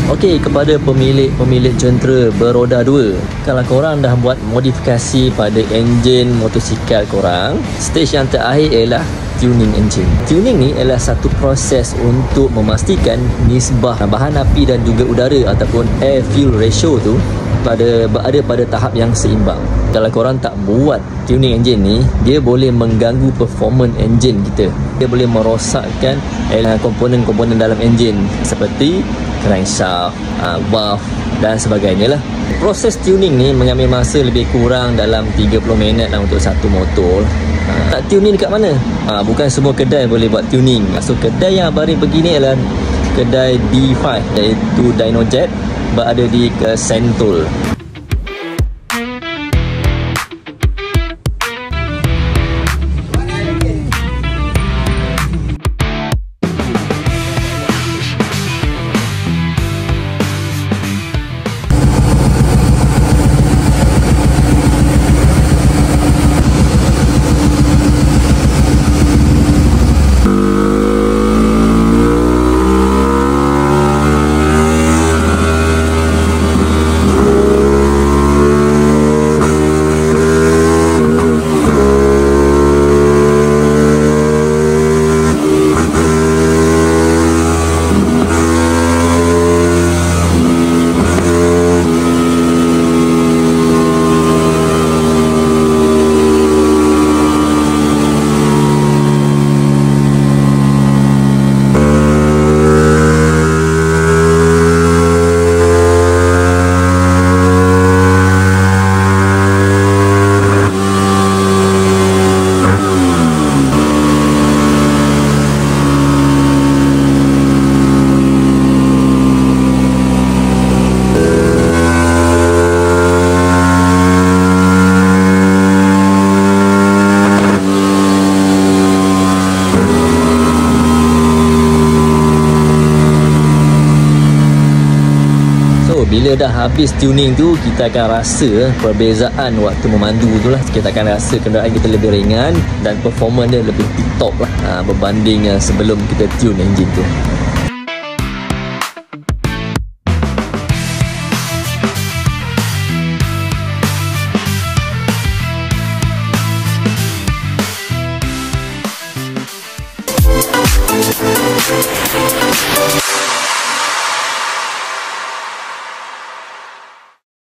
Okey, kepada pemilik jentera beroda 2, kalau korang dah buat modifikasi pada enjin motosikal korang, stage yang terakhir ialah tuning enjin. Tuning ni adalah satu proses untuk memastikan nisbah bahan api dan juga udara ataupun air fuel ratio tu berada pada tahap yang seimbang. Kalau korang tak buat tuning enjin ni, dia boleh mengganggu performance enjin kita. Dia boleh merosakkan komponen-komponen dalam enjin seperti crankshaft, valve dan sebagainya lah. Proses tuning ni mengambil masa lebih kurang dalam 30 minit lah untuk satu motor. Tak tune ni dekat mana? Bukan semua kedai boleh buat tuning. So kedai yang baru begini adalah kedai D5, iaitu Dynojet, berada di Sentul. Bila dah habis tuning tu, kita akan rasa perbezaan waktu memandu tu lah. Kita akan rasa kenderaan kita lebih ringan dan performance dia lebih tip top lah berbanding sebelum kita tune enjin tu.